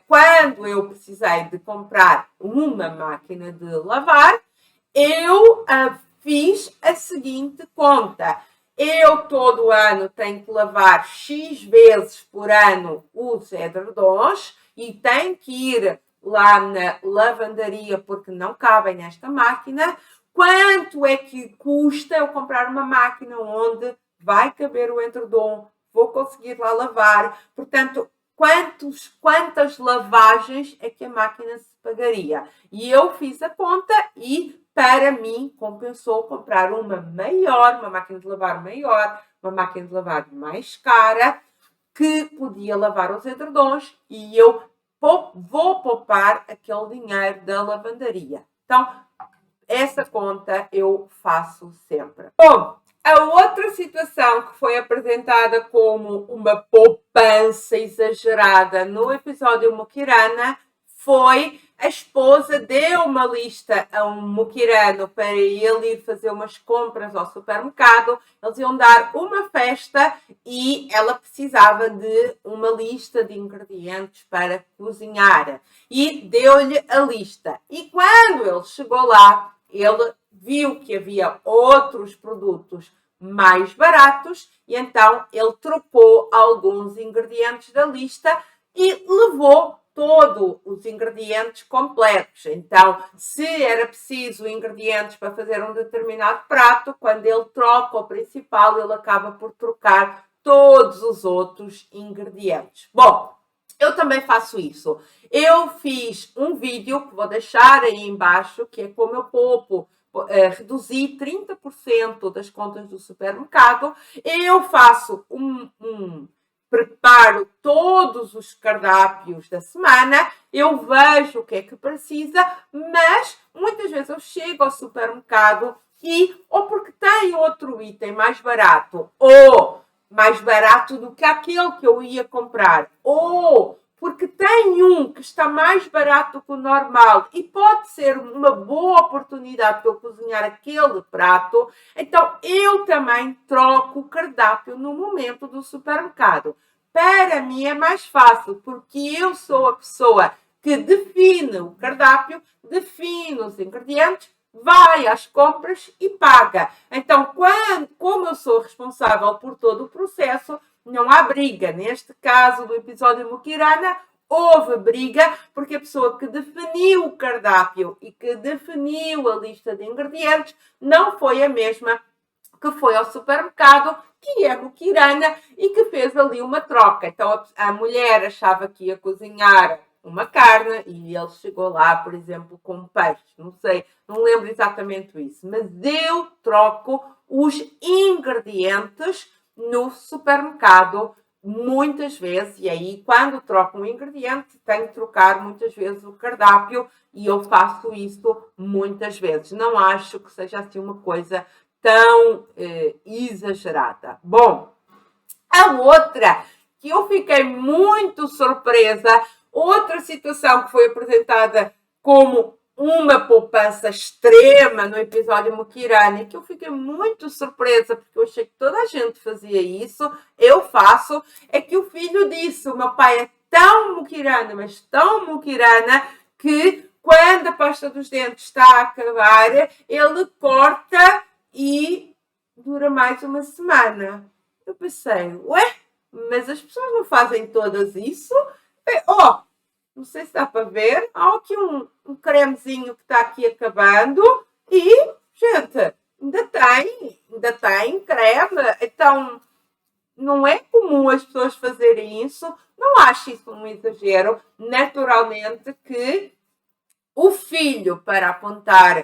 quando eu precisei de comprar uma máquina de lavar, eu fiz a seguinte conta. Eu todo ano tenho que lavar X vezes por ano os edredons e tenho que ir lá na lavandaria porque não cabem nesta máquina. Quanto é que custa eu comprar uma máquina onde vai caber o edredom? Vou conseguir lá lavar. Portanto, quantas lavagens é que a máquina se pagaria? E eu fiz a conta e para mim, compensou comprar uma maior, uma máquina de lavar maior, uma máquina de lavar mais cara, que podia lavar os edredons e eu vou poupar aquele dinheiro da lavandaria. Então, essa conta eu faço sempre. Bom, a outra situação que foi apresentada como uma poupança exagerada no episódio Mukirana foi a esposa deu uma lista a um mukirano para ele ir fazer umas compras ao supermercado. Eles iam dar uma festa e ela precisava de uma lista de ingredientes para cozinhar. E deu-lhe a lista. E quando ele chegou lá, ele viu que havia outros produtos mais baratos e então ele trocou alguns ingredientes da lista e levou todos os ingredientes completos. Então, se era preciso ingredientes para fazer um determinado prato, quando ele troca o principal, ele acaba por trocar todos os outros ingredientes. Bom, eu também faço isso. Eu fiz um vídeo que vou deixar aí embaixo, que é como eu poupo, reduzi 30% das contas do supermercado. Eu faço preparo todos os cardápios da semana, eu vejo o que é que precisa, mas muitas vezes eu chego ao supermercado e ou porque tem outro item mais barato, ou mais barato do que aquele que eu ia comprar, ou porque tem um que está mais barato que o normal e pode ser uma boa oportunidade para eu cozinhar aquele prato, então eu também troco o cardápio no momento do supermercado. Para mim é mais fácil, porque eu sou a pessoa que define o cardápio, define os ingredientes, vai às compras e paga. Então, como eu sou responsável por todo o processo, não há briga. Neste caso do episódio Mukirana, houve briga porque a pessoa que definiu o cardápio e que definiu a lista de ingredientes não foi a mesma que foi ao supermercado, que é Mukirana, e que fez ali uma troca. Então a mulher achava que ia cozinhar uma carne e ele chegou lá, por exemplo, com peixe. Não sei, não lembro exatamente isso. Mas eu troco os ingredientes no supermercado muitas vezes. E aí, quando troco um ingrediente, tenho que trocar muitas vezes o cardápio e eu faço isso muitas vezes. Não acho que seja assim uma coisa tão exagerada. Bom, a outra que eu fiquei muito surpresa. Outra situação que foi apresentada como uma poupança extrema no episódio Mukirana, que eu fiquei muito surpresa, porque eu achei que toda a gente fazia isso, eu faço, é que o filho disse, o meu pai é tão Mukirana, mas tão Mukirana, que quando a pasta dos dentes está a acabar, ele corta e dura mais uma semana. Eu pensei, ué, mas as pessoas não fazem todas isso? Não sei se dá para ver. Há aqui um cremezinho que está aqui acabando e, gente, ainda tem creme. Então, não é comum as pessoas fazerem isso. Não acho isso um exagero. Naturalmente que o filho, para apontar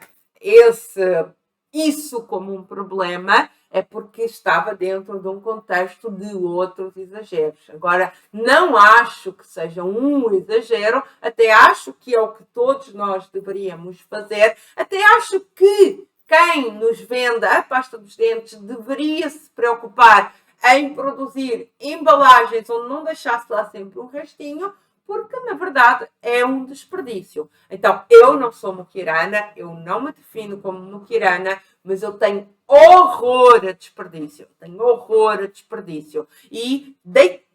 isso como um problema, é porque estava dentro de um contexto de outros exageros. Agora, não acho que seja um exagero, até acho que é o que todos nós deveríamos fazer, até acho que quem nos vende a pasta dos dentes deveria se preocupar em produzir embalagens onde não deixasse lá sempre um restinho, porque na verdade é um desperdício. Então, eu não sou mukirana, eu não me defino como mukirana, mas eu tenho horror a desperdício. Tenho horror a desperdício. E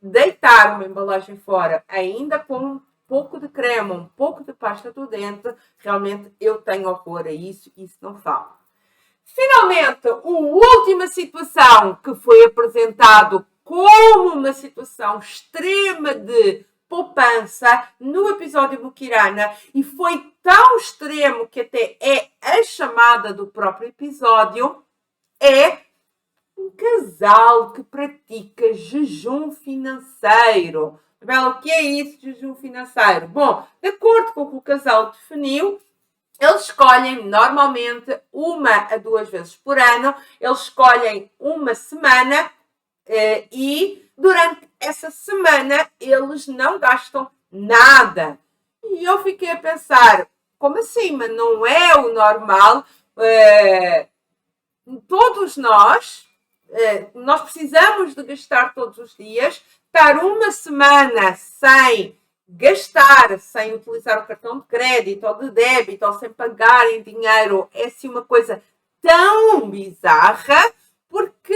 deitar uma embalagem fora, ainda com um pouco de creme, um pouco de pasta do dente, realmente eu tenho horror a isso, isso não falo. Finalmente, a última situação que foi apresentado como uma situação extrema de poupança no episódio Mukirana, e foi tão extremo que até é a chamada do próprio episódio, é um casal que pratica jejum financeiro. Bela, o que é isso, jejum financeiro? Bom, de acordo com o que o casal definiu, eles escolhem normalmente 1 a 2 vezes por ano, eles escolhem uma semana e durante essa semana eles não gastam nada. E eu fiquei a pensar, como assim? Mas não é o normal? Todos nós precisamos de gastar todos os dias, estar uma semana sem gastar, sem utilizar o cartão de crédito ou de débito ou sem pagar em dinheiro, é assim uma coisa tão bizarra, porque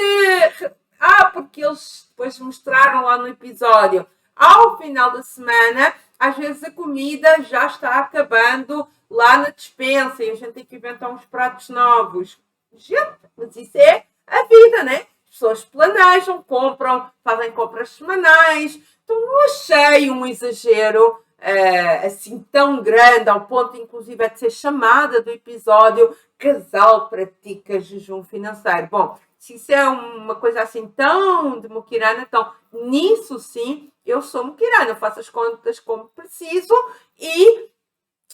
eles depois mostraram lá no episódio, ao final da semana, às vezes a comida já está acabando lá na despensa e a gente tem que inventar uns pratos novos. Gente, mas isso é a vida, né? As pessoas planejam, compram, fazem compras semanais. Então não achei um exagero assim tão grande, ao ponto inclusive de ser chamada do episódio Casal Pratica Jejum Financeiro. Bom, se isso é uma coisa assim tão de mukirana, então nisso sim, eu sou mukirana, eu faço as contas como preciso e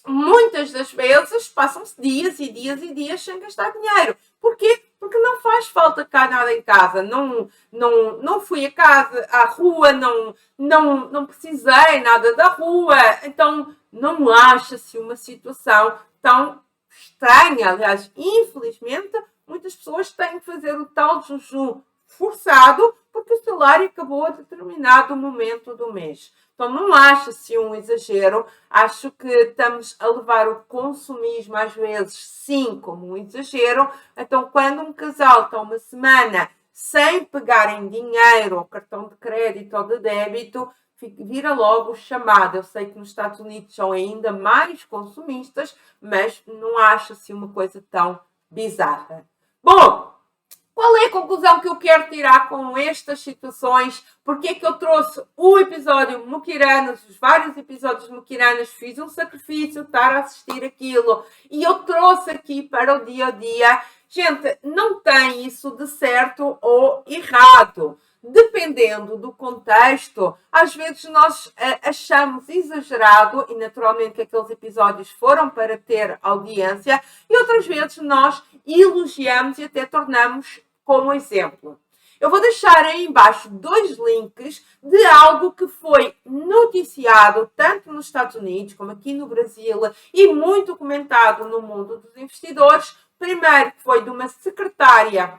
muitas das vezes passam-se dias e dias e dias sem gastar dinheiro. Porquê? Porque não faz falta cá nada em casa. Não fui a casa, à rua, não precisei nada da rua. Então, não acha-se uma situação tão estranha. Aliás, infelizmente, muitas pessoas têm que fazer o tal jejum forçado porque o salário acabou a determinado momento do mês. Então, não acho-se um exagero. Acho que estamos a levar o consumismo, às vezes, sim, como um exagero. Então, quando um casal está uma semana sem pegar em dinheiro, ou cartão de crédito ou de débito, vira logo chamada. Eu sei que nos Estados Unidos são ainda mais consumistas, mas não acho-se uma coisa tão bizarra. Bom, qual é a conclusão que eu quero tirar com estas situações? Porque é que eu trouxe o episódio Mukiranas, os vários episódios Mukiranas, fiz um sacrifício estar a assistir aquilo e eu trouxe aqui para o dia a dia. Gente, não tem isso de certo ou errado. Dependendo do contexto, às vezes nós achamos exagerado e naturalmente que aqueles episódios foram para ter audiência e outras vezes nós elogiamos e até tornamos como exemplo. Eu vou deixar aí embaixo 2 links de algo que foi noticiado tanto nos Estados Unidos como aqui no Brasil e muito comentado no mundo dos investidores. Primeiro, foi de uma secretária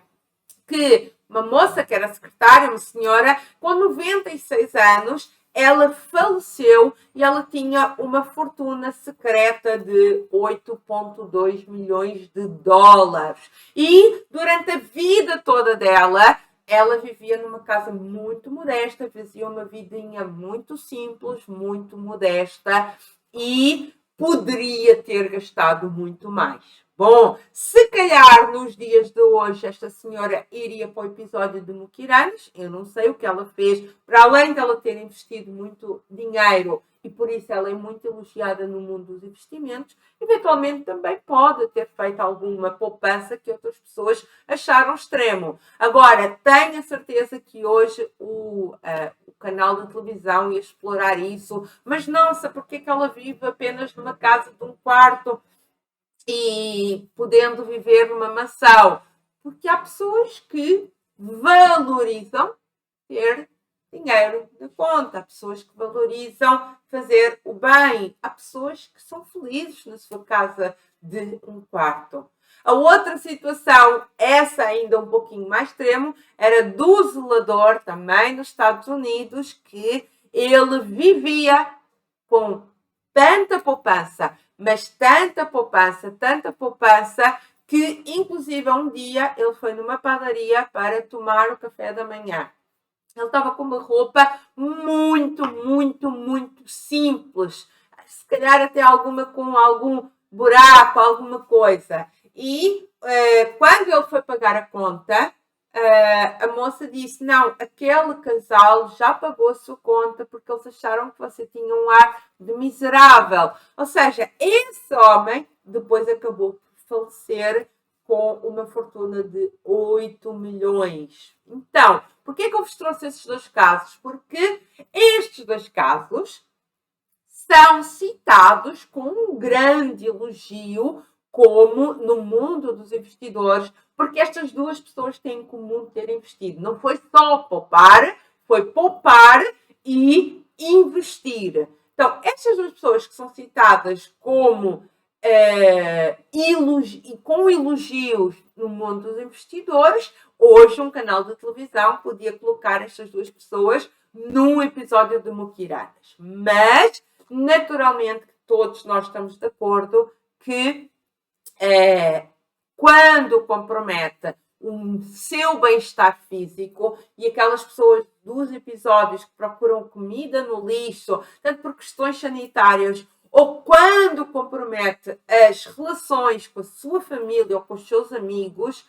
que uma moça que era secretária, uma senhora, com 96 anos, ela faleceu e ela tinha uma fortuna secreta de 8,2 milhões de dólares. E durante a vida toda dela, ela vivia numa casa muito modesta, vivia uma vidinha muito simples, muito modesta e poderia ter gastado muito mais. Bom, se calhar nos dias de hoje esta senhora iria para o episódio de Mukiranas, eu não sei o que ela fez, para além dela ter investido muito dinheiro e por isso ela é muito elogiada no mundo dos investimentos, eventualmente também pode ter feito alguma poupança que outras pessoas acharam extremo. Agora, tenho a certeza que hoje o canal de televisão ia explorar isso, mas nossa, porque é que ela vive apenas numa casa de um quarto e podendo viver numa mansão? Porque há pessoas que valorizam ter dinheiro na conta, há pessoas que valorizam fazer o bem, há pessoas que são felizes na sua casa de um quarto. A outra situação, essa ainda um pouquinho mais extremo, era do zelador, também nos Estados Unidos, que ele vivia com tanta poupança, mas tanta poupança, que inclusive um dia ele foi numa padaria para tomar o café da manhã. Ele estava com uma roupa muito simples. Se calhar até com algum buraco, alguma coisa. E quando ele foi pagar a conta, a moça disse, não, aquele casal já pagou a sua conta porque eles acharam que você tinha um ar de miserável. Ou seja, esse homem depois acabou por falecer com uma fortuna de 8 milhões. Então, por que eu vos trouxe esses dois casos? Porque estes dois casos são citados com um grande elogio como no mundo dos investidores, porque estas duas pessoas têm em comum ter investido. Não foi só poupar, foi poupar e investir. Então, estas duas pessoas que são citadas como com elogios no mundo dos investidores, hoje um canal de televisão podia colocar estas duas pessoas num episódio de Mukiranas. Mas, naturalmente, todos nós estamos de acordo que quando compromete o seu bem-estar físico, e aquelas pessoas dos episódios que procuram comida no lixo, tanto por questões sanitárias, ou quando compromete as relações com a sua família ou com os seus amigos,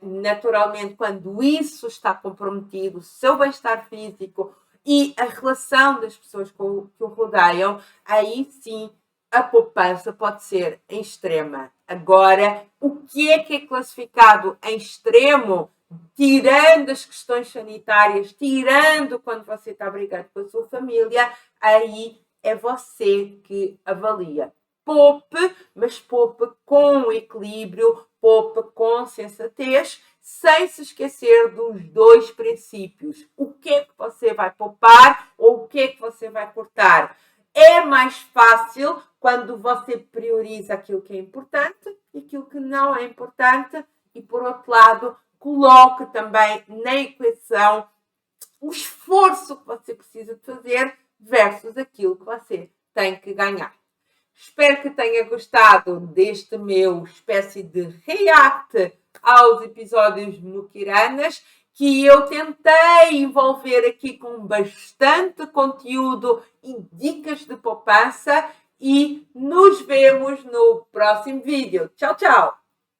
naturalmente, quando isso está comprometido, o seu bem-estar físico e a relação das pessoas que o rodeiam, aí sim a poupança pode ser em extrema. Agora, o que é classificado em extremo, tirando as questões sanitárias, tirando quando você está brigando com a sua família, aí é você que avalia. Poupe, mas poupe com equilíbrio, poupe com sensatez, sem se esquecer dos dois princípios. O que é que você vai poupar ou o que é que você vai cortar? É mais fácil quando você prioriza aquilo que é importante e aquilo que não é importante e, por outro lado, coloque também na equação o esforço que você precisa de fazer versus aquilo que você tem que ganhar. Espero que tenha gostado deste meu espécie de react aos episódios de Mukiranas, que eu tentei envolver aqui com bastante conteúdo e dicas de poupança, e nos vemos no próximo vídeo. Tchau, tchau!